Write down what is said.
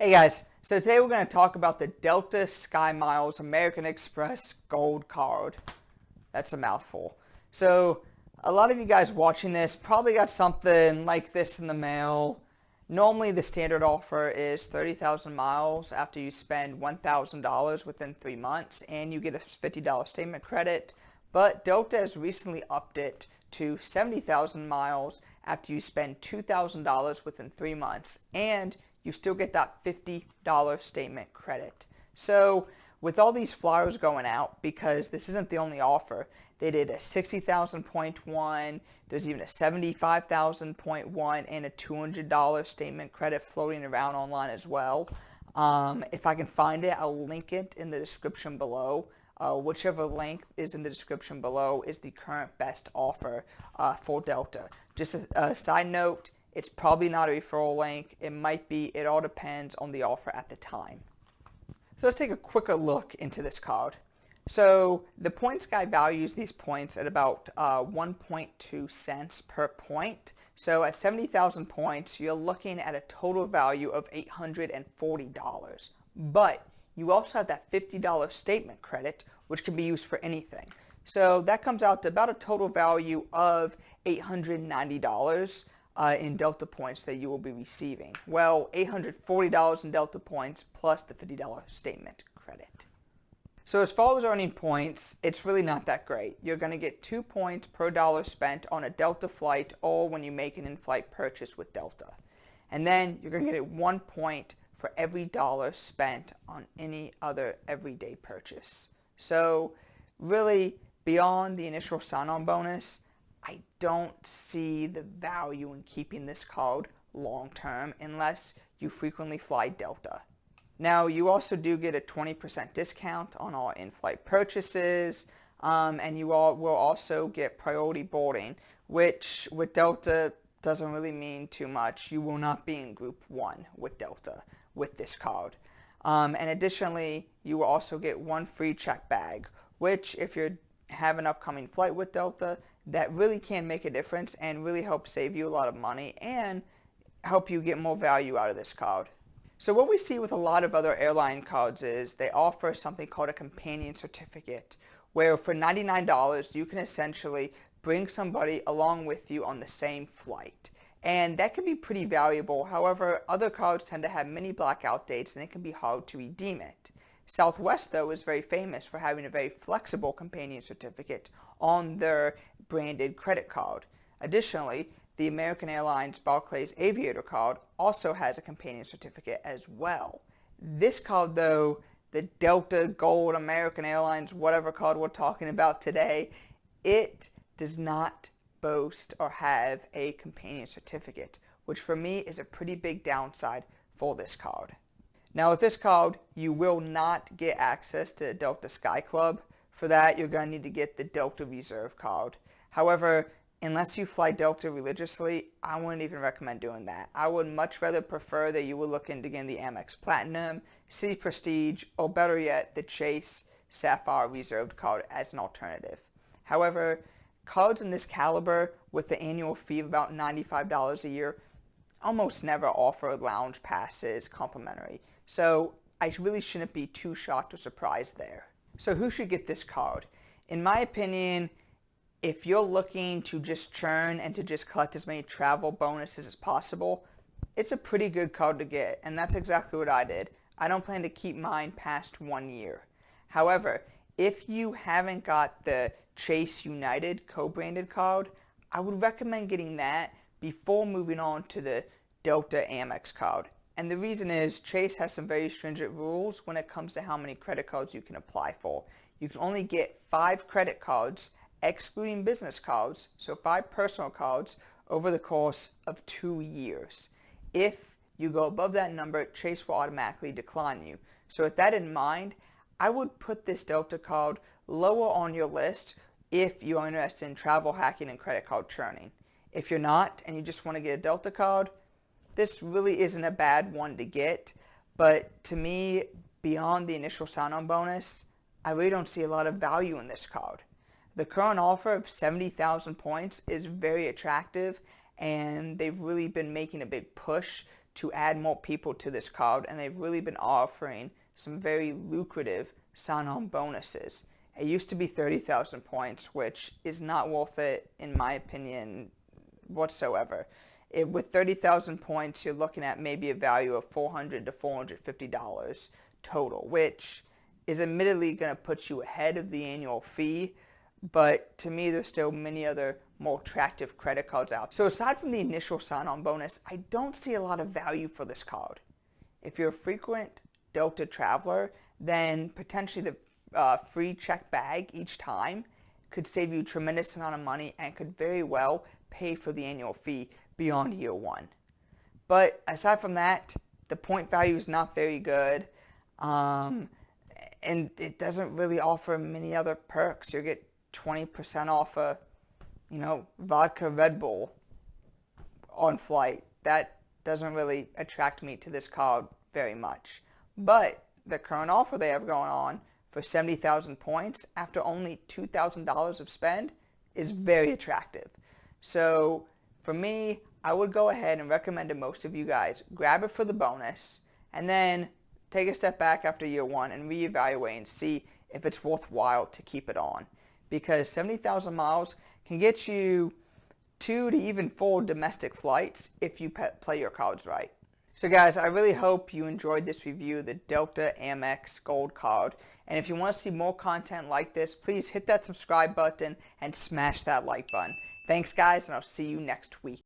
Hey guys, so today we're going to talk about the Delta Sky Miles American Express Gold Card. That's a mouthful. So a lot of you guys watching this probably got something like this in the mail. Normally the standard offer is 30,000 miles after you spend $1,000 within 3 months and you get a $50 statement credit. But Delta has recently upped it to 70,000 miles after you spend $2,000 within 3 months and you still get that $50 statement credit. So with all these flyers going out, because this isn't the only offer, they did a 60,000 point one, there's even a 75,000 point one, and a $200 statement credit floating around online as well. If I can find it, I'll link it in the description below. Whichever link is in the description below is the current best offer for Delta. Just a side note, it's probably not a referral link. It might be. It all depends on the offer at the time. So let's take a quicker look into this card. So the points guy values these points at about 1.2 cents per point. So at 70,000 points, you're looking at a total value of $840. But you also have that $50 statement credit, which can be used for anything. So that comes out to about a total value of $890 in Delta points that you will be receiving. Well, $840 in Delta points plus the $50 statement credit. So as far as earning points, it's really not that great. You're going to get 2 points per dollar spent on a Delta flight or when you make an in-flight purchase with Delta. And then you're going to get 1 point for every dollar spent on any other everyday purchase. So really, beyond the initial sign-on bonus, I don't see the value in keeping this card long-term unless you frequently fly Delta. Now, you also do get a 20% discount on all in-flight purchases, and you will also get priority boarding, which with Delta doesn't really mean too much. You will not be in Group 1 with Delta with this card. And additionally, you will also get 1 free check bag, which if you have an upcoming flight with Delta, that really can make a difference and really help save you a lot of money and help you get more value out of this card. So what we see with a lot of other airline cards is they offer something called a companion certificate, where for $99 you can essentially bring somebody along with you on the same flight. And that can be pretty valuable. However, other cards tend to have many blackout dates and it can be hard to redeem it. Southwest, though, is very famous for having a very flexible companion certificate on their branded credit card. Additionally, the American Airlines Barclays Aviator card also has a companion certificate as well. This card, though, the Delta Gold American Airlines, whatever card we're talking about today, it does not boast or have a companion certificate, which for me is a pretty big downside for this card. Now with this card, you will not get access to Delta Sky Club. For that, you're going to need to get the Delta Reserve card. However, unless you fly Delta religiously, I wouldn't even recommend doing that. I would much rather prefer that you would look into getting the Amex Platinum, City Prestige, or better yet, the Chase Sapphire Reserved card as an alternative. However, cards in this caliber with the annual fee of about $95 a year almost never offer lounge passes complimentary. So I really shouldn't be too shocked or surprised there. So who should get this card? In my opinion, if you're looking to just churn and to just collect as many travel bonuses as possible, it's a pretty good card to get, and that's exactly what I did. I don't plan to keep mine past 1 year. However, if you haven't got the Chase United co-branded card, I would recommend getting that before moving on to the Delta Amex card. And the reason is Chase has some very stringent rules when it comes to how many credit cards you can apply for. You can only get 5 credit cards, excluding business cards, so 5 personal cards over the course of 2 years. If you go above that number, Chase will automatically decline you. So with that in mind, I would put this Delta card lower on your list if you are interested in travel hacking and credit card churning. If you're not and you just want to get a Delta card, this really isn't a bad one to get, but to me, beyond the initial sign-on bonus, I really don't see a lot of value in this card. The current offer of 70,000 points is very attractive, and they've really been making a big push to add more people to this card, and they've really been offering some very lucrative sign-on bonuses. It used to be 30,000 points, which is not worth it, in my opinion, whatsoever. With 30,000 points, you're looking at maybe a value of $400 to $450 total, which is admittedly going to put you ahead of the annual fee, but to me, there's still many other more attractive credit cards out. So aside from the initial sign-on bonus, I don't see a lot of value for this card. If you're a frequent Delta traveler, then potentially the free check bag each time could save you a tremendous amount of money and could very well pay for the annual fee beyond year one. But aside from that, the point value is not very good, and it doesn't really offer many other perks. You get 20% off a, vodka Red Bull on flight. That doesn't really attract me to this card very much. But the current offer they have going on for 70,000 points after only $2,000 of spend is very attractive. So for me, I would go ahead and recommend to most of you guys, grab it for the bonus, and then take a step back after year one and reevaluate and see if it's worthwhile to keep it on. Because 70,000 miles can get you 2 to even 4 domestic flights if you play your cards right. So guys, I really hope you enjoyed this review of the Delta Amex Gold Card. And if you want to see more content like this, please hit that subscribe button and smash that like button. Thanks guys, and I'll see you next week.